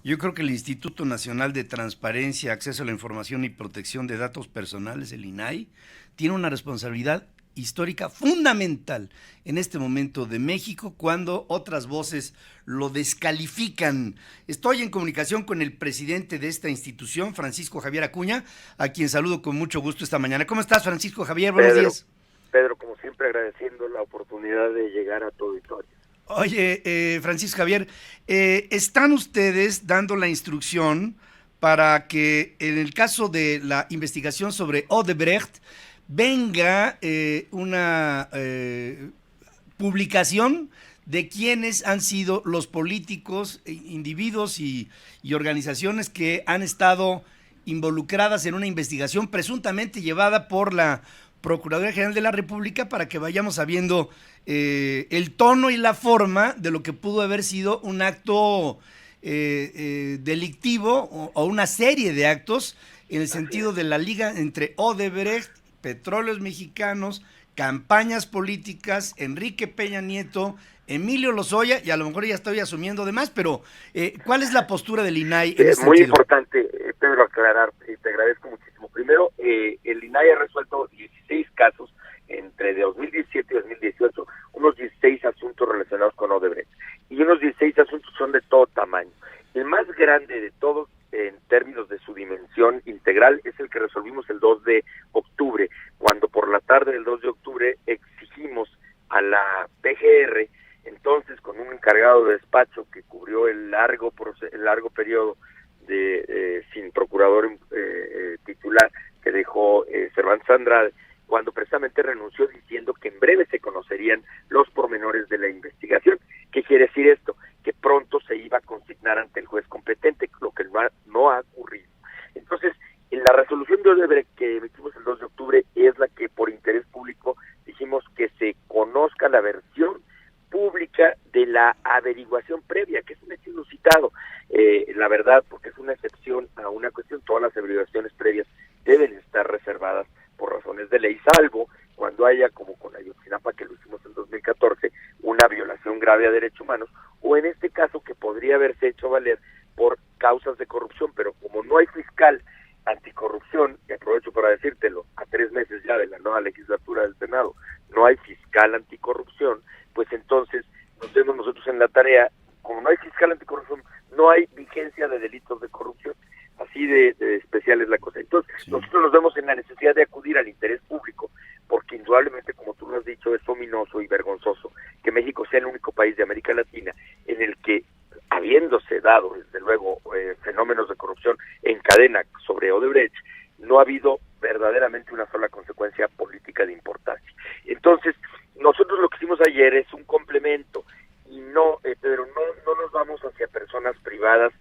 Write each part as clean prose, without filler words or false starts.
Yo creo que el Instituto Nacional de Transparencia, Acceso a la Información y Protección de Datos Personales, el INAI, tiene una responsabilidad histórica fundamental en este momento de México cuando otras voces lo descalifican. Estoy en comunicación con el presidente de esta institución, Francisco Javier Acuña, a quien saludo con mucho gusto esta mañana. ¿Cómo estás, Francisco Javier? Buenos Pedro, días. Pedro, como siempre agradeciendo la oportunidad de llegar a tu auditorio. Oye, Francisco Javier, ¿están ustedes dando la instrucción para que en el caso de la investigación sobre Odebrecht venga una publicación de quiénes han sido los políticos, individuos y organizaciones que han estado involucradas en una investigación presuntamente llevada por la Procuraduría General de la República para que vayamos sabiendo el tono y la forma de lo que pudo haber sido un acto delictivo o una serie de actos en el Así sentido es. de la liga entre Odebrecht, Petróleos Mexicanos, campañas políticas, Enrique Peña Nieto, Emilio Lozoya, y a lo mejor ya estoy asumiendo de más, pero ¿cuál es la postura del INAI en este Muy sentido? importante, Pedro, aclarar, y te agradezco muchísimo. Primero, el INAI ha resuelto 16 casos entre 2017 y 2018, unos 16 asuntos relacionados con Odebrecht, y unos 16 asuntos son de todo tamaño. El más grande de todos, en términos de su dimensión integral, es el que resolvimos el 2 de octubre, cuando por la tarde del 2 de octubre exigimos a la PGR, entonces con un encargado de despacho que cubrió el largo periodo de sin procurador titular que dejó Cervantes Andrade, cuando precisamente renunció diciendo que en breve se conocerían los pormenores de la investigación. ¿Qué quiere decir esto? Que pronto se iba a consignar ante el juez competente, lo que no ha ocurrido. Entonces, en la resolución de Odebrecht que emitimos el 2 de octubre es la que por interés público dijimos que se conozca la versión pública de la averiguación previa, que es un hecho inusitado. La verdad, porque es una excepción a una cuestión, todas las averiguaciones previas deben estar reservadas por razones de ley, salvo cuando haya, como con Ayotzinapa, que lo hicimos en 2014, una violación grave a derechos humanos, o en este caso que podría haberse hecho valer por causas de corrupción, pero como no hay fiscal anticorrupción, y aprovecho para decírtelo, a 3 meses ya de la nueva legislatura del Senado, no hay fiscal anticorrupción, pues entonces nos vemos nosotros en la tarea, como no hay fiscal anticorrupción, no hay vigencia de delitos de corrupción, así de especial es la cosa. Entonces, Sí. nosotros nos vemos en la necesidad de acudir al interés público, porque indudablemente, como tú lo has dicho, es ominoso y vergonzoso que México sea el único país de América Latina en el que, habiéndose dado, desde luego, fenómenos de corrupción en cadena sobre Odebrecht, no ha habido verdaderamente una sola consecuencia política de importancia. Entonces, nosotros lo que hicimos ayer es un complemento y no, Pedro, no nos vamos hacia personas privadas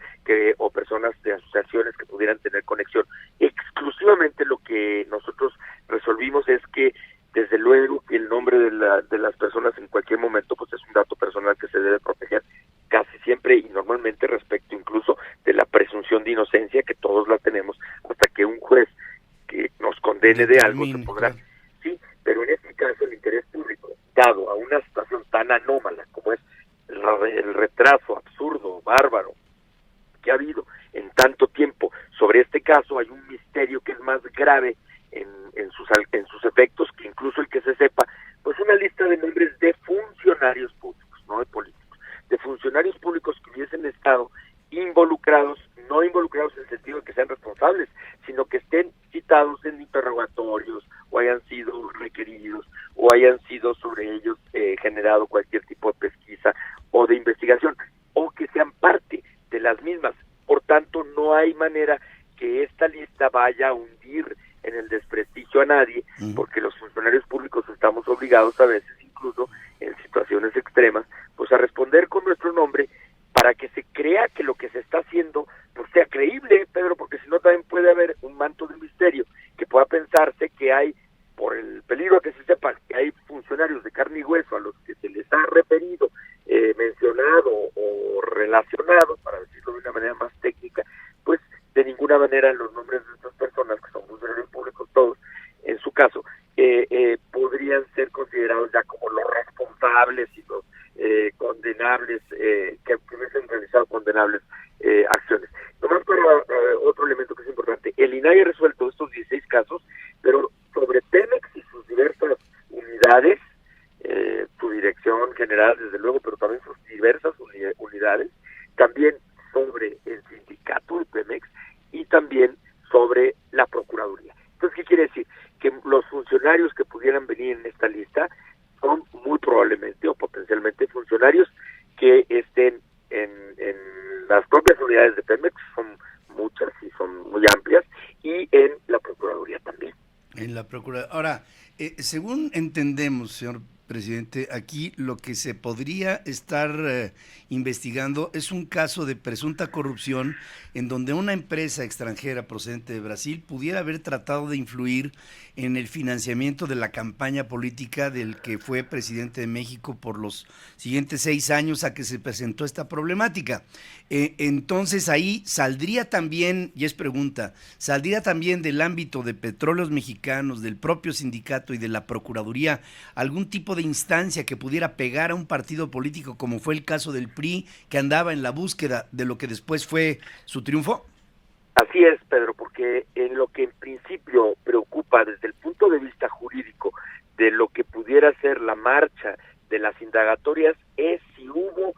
o personas de asociaciones que pudieran tener conexión. Exclusivamente lo que nosotros resolvimos es que, desde luego, que el nombre de las personas en cualquier momento pues es un dato personal que se debe proteger casi siempre y normalmente respecto incluso de la presunción de inocencia que todos la tenemos hasta que un juez que nos condene de algo se Determine, podrá. claro. Sí, pero en este caso el interés público, dado a una situación tan anómala como es el retraso absurdo, bárbaro, que ha habido en tanto tiempo sobre este caso, hay un misterio que es más grave en sus efectos que incluso el que se sepa, pues una lista de nombres de funcionarios públicos, no de políticos, de funcionarios públicos que hubiesen estado involucrados, no involucrados en el sentido de que sean responsables, sino que estén citados en interrogatorios o hayan sido requeridos o hayan sido sobre ellos generado cualquier tipo de pesquisa o de investigación o que sean parte de las mismas. Por tanto, no hay manera que esta lista vaya a hundir en el desprestigio a nadie, porque los funcionarios públicos estamos obligados a veces, incluso en situaciones extremas, pues a responder con nuestro nombre para que se crea que lo que se está haciendo pues sea creíble, Pedro, porque si no también puede haber un manto de misterio que pueda pensarse que hay, por el peligro que se sepa, que hay funcionarios de carne y hueso a los que se les ha referido, mencionado o relacionado, para decirlo de una manera más técnica, pues de ninguna manera los nombres de estas personas, que son funcionarios públicos todos, en su caso, podrían ser considerados ya como los responsables y los condenables, que hubiesen realizado condenables acciones. Nomás para otro elemento que es importante, el INAI ha resuelto estos 16 casos, pero sobre Pemex y sus diversas unidades, su dirección general, desde luego, pero también sus diversas unidades, también sobre el sindicato de Pemex y también sobre la Procuraduría. Entonces, ¿qué quiere decir? Que los funcionarios que pudieran venir en esta lista son muy probablemente o potencialmente funcionarios que estén en las propias unidades de Pemex, son muchas y son muy amplias, y en la Procuraduría también. En la Procuraduría. Ahora, según entendemos, señor presidente, aquí lo que se podría estar investigando es un caso de presunta corrupción en donde una empresa extranjera procedente de Brasil pudiera haber tratado de influir en el financiamiento de la campaña política del que fue presidente de México por los siguientes 6 años a que se presentó esta problemática. Entonces ahí saldría también, y es pregunta, saldría también del ámbito de Petróleos Mexicanos, del propio sindicato y de la Procuraduría, algún tipo de instancia que pudiera pegar a un partido político como fue el caso del PRI, que andaba en la búsqueda de lo que después fue su triunfo? Así es, Pedro, porque en lo que en principio preocupa desde el punto de vista jurídico de lo que pudiera ser la marcha de las indagatorias es si hubo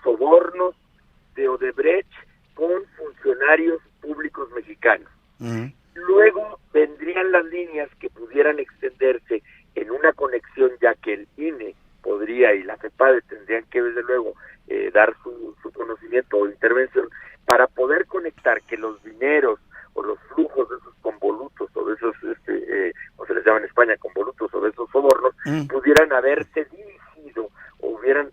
sobornos de Odebrecht con funcionarios públicos mexicanos. Uh-huh. Luego vendrían las líneas que pudieran extenderse en una conexión, ya que el INE podría y la FEPADE tendrían que desde luego dar su conocimiento o intervención para poder conectar que los dineros o los flujos de esos convolutos o de esos, o se les llama en España convolutos o de esos sobornos, pudieran haberse dirigido o hubieran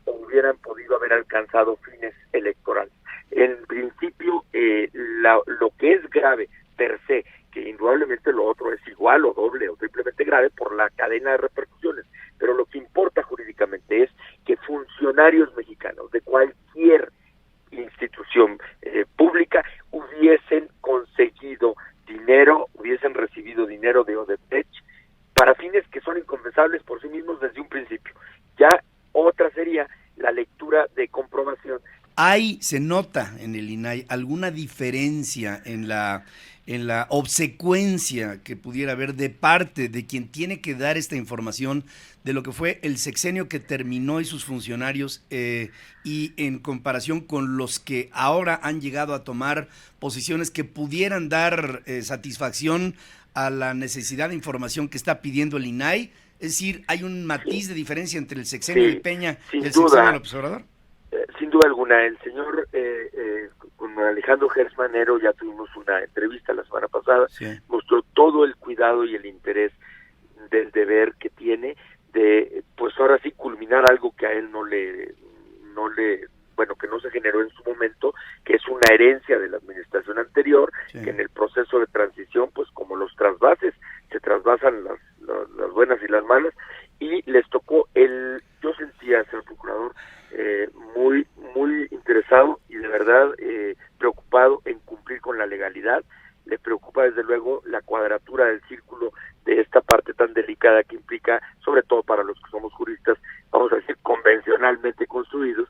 podido haber alcanzado fines electorales. En principio, lo que es grave per se, que indudablemente lo otro es igual o doble o triplemente grave por la cadena de repercusiones, pero lo que importa jurídicamente es que funcionarios mexicanos de cualquier institución pública hubiesen conseguido dinero, hubiesen recibido dinero de Odebrecht para fines que son inconfesables por sí mismos desde un principio. Ya otra sería la lectura de comprobación. ¿Se nota en el INAI alguna diferencia en la obsecuencia que pudiera haber de parte de quien tiene que dar esta información de lo que fue el sexenio que terminó y sus funcionarios y en comparación con los que ahora han llegado a tomar posiciones que pudieran dar satisfacción a la necesidad de información que está pidiendo el INAI? Es decir, ¿hay un matiz de diferencia entre el sexenio de Peña y el sexenio de López Obrador? Sin duda alguna, el señor con Alejandro Gertz Manero, ya tuvimos una entrevista la semana pasada, sí, mostró todo el cuidado y el interés del deber que tiene de, pues ahora sí, culminar algo que a él que no se generó en su momento, que es una herencia de la administración anterior, sí, que en el proceso de transición, pues como los trasvases, se trasvasan las buenas y las malas, y les tocó yo sentía, señor procurador, muy interesado y de verdad preocupado en cumplir con la legalidad. Le preocupa desde luego la cuadratura del círculo de esta parte tan delicada que implica, sobre todo para los que somos juristas, vamos a decir convencionalmente construidos,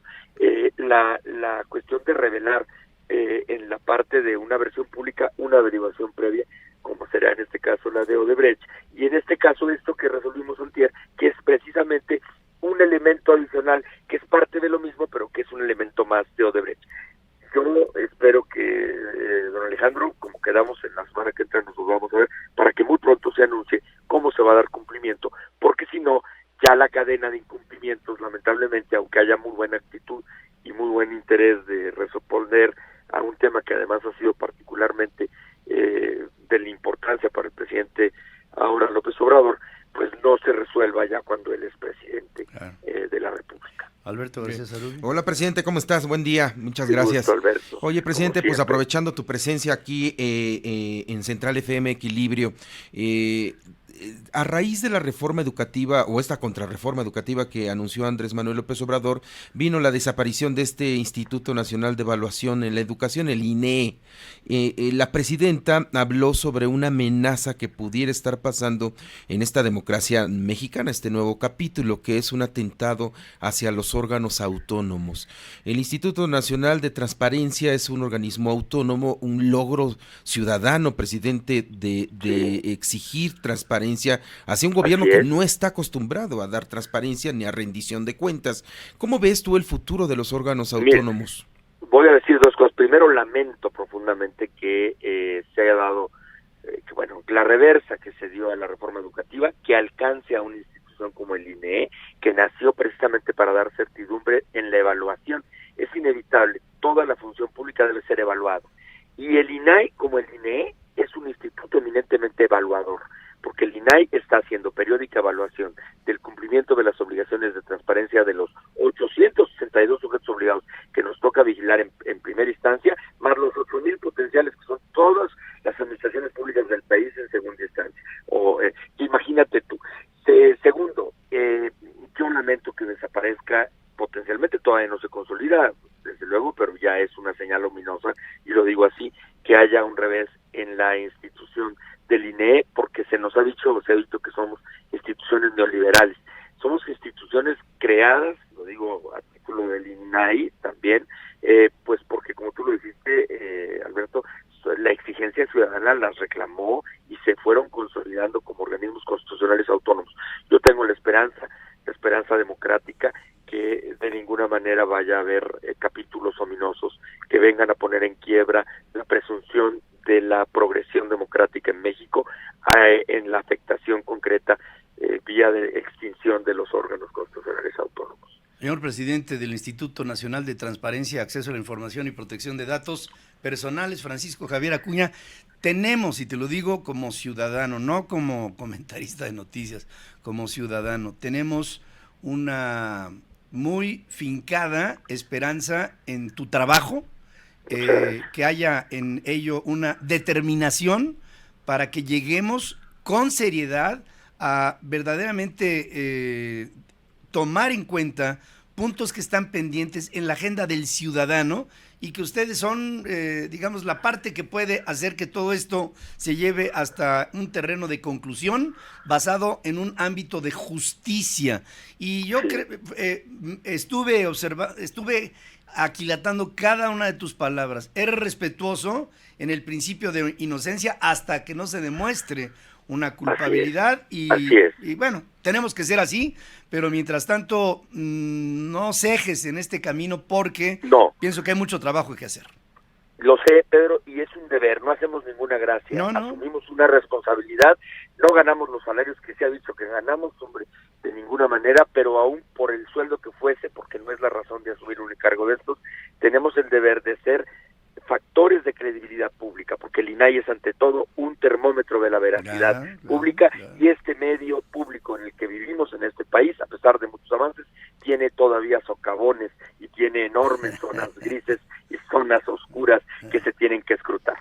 la cuestión de revelar en la parte de una versión pública una derivación previa, como será en este caso la de Odebrecht, y en este caso esto que resolvimos antier, que es precisamente un elemento adicional que es parte de lo mismo, pero que es un elemento más de Odebrecht. Yo espero que, don Alejandro, como quedamos en la semana que entra, nos vamos a ver, para que muy pronto se anuncie cómo se va a dar cumplimiento, porque si no, ya la cadena de incumplimientos, lamentablemente, aunque haya muy buena actitud y muy buen interés de responder a un tema que además ha sido particularmente de la importancia para el presidente ahora López Obrador, pues no se resuelva ya cuando él es presidente de la República. Alberto García Salud. Hola, presidente, ¿cómo estás? Buen día, muchas gracias. Gusto, Alberto. Oye, presidente, pues aprovechando tu presencia aquí en Central FM Equilibrio, a raíz de la reforma educativa o esta contrarreforma educativa que anunció Andrés Manuel López Obrador, vino la desaparición de este Instituto Nacional de Evaluación en la Educación, el INEE. La presidenta habló sobre una amenaza que pudiera estar pasando en esta democracia mexicana, este nuevo capítulo, que es un atentado hacia los órganos autónomos. El Instituto Nacional de Transparencia es un organismo autónomo, un logro ciudadano, presidente, de exigir transparencia hacia un gobierno que no está acostumbrado a dar transparencia ni a rendición de cuentas. ¿Cómo ves tú el futuro de los órganos autónomos? Voy a decir dos cosas. Primero, lamento profundamente que se haya dado la reversa que se dio a la reforma educativa, que alcance a una institución como el INEE, que nació precisamente para dar certidumbre en la evaluación. Es inevitable, toda la función pública debe ser evaluada. Y el INAI, como el INEE, es un instituto eminentemente evaluador, porque el INAI está haciendo periódica evaluación del cumplimiento de las obligaciones de transparencia de los 862 sujetos obligados que nos toca vigilar en primera instancia, más los 8,000 potenciales que son todas las administraciones públicas del país en segunda instancia. Imagínate tú. Segundo, yo lamento que desaparezca potencialmente, todavía no se consolida, desde luego, pero ya es una señal luminosa, y lo digo así, que haya un revés en la institución del INEE, porque se ha dicho que somos instituciones neoliberales. Somos instituciones creadas, lo digo a título del INAI también, pues porque como tú lo dijiste, Alberto, la exigencia ciudadana las reclamó y se fueron consolidando como organismos constitucionales autónomos. Yo tengo la esperanza democrática, que de ninguna manera vaya a haber capítulos ominosos que vengan a poner en quiebra la presunción de la progresión democrática en México en la afectación concreta vía de extinción de los órganos constitucionales autónomos. Señor presidente del Instituto Nacional de Transparencia, Acceso a la Información y Protección de Datos Personales, Francisco Javier Acuña, tenemos, y te lo digo como ciudadano, no como comentarista de noticias, como ciudadano, tenemos una muy fincada esperanza en tu trabajo, que haya en ello una determinación para que lleguemos con seriedad a verdaderamente tomar en cuenta puntos que están pendientes en la agenda del ciudadano y que ustedes son, digamos, la parte que puede hacer que todo esto se lleve hasta un terreno de conclusión basado en un ámbito de justicia. Y yo estuve aquilatando cada una de tus palabras. Eres respetuoso en el principio de inocencia hasta que no se demuestre una culpabilidad y bueno, tenemos que ser así, pero mientras tanto no cejes en este camino porque pienso que hay mucho trabajo que hacer. Lo sé, Pedro, y es un deber, no hacemos ninguna gracia, asumimos una responsabilidad, no ganamos los salarios que se ha dicho que ganamos, hombre, de ninguna manera, pero aún por el sueldo que fuese, porque no es la razón de asumir un encargo de estos, tenemos el deber de ser factores de credibilidad pública, porque el INAI es ante todo un termómetro de la veracidad pública, y este medio público en el que vivimos en este país, a pesar de muchos avances, tiene todavía socavones y tiene enormes zonas grises y zonas oscuras que se tienen que escrutar.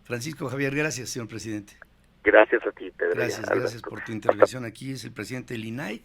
Francisco Javier, gracias, señor presidente. Gracias a ti, Pedro. Gracias por tu intervención aquí. Es el presidente del INAI,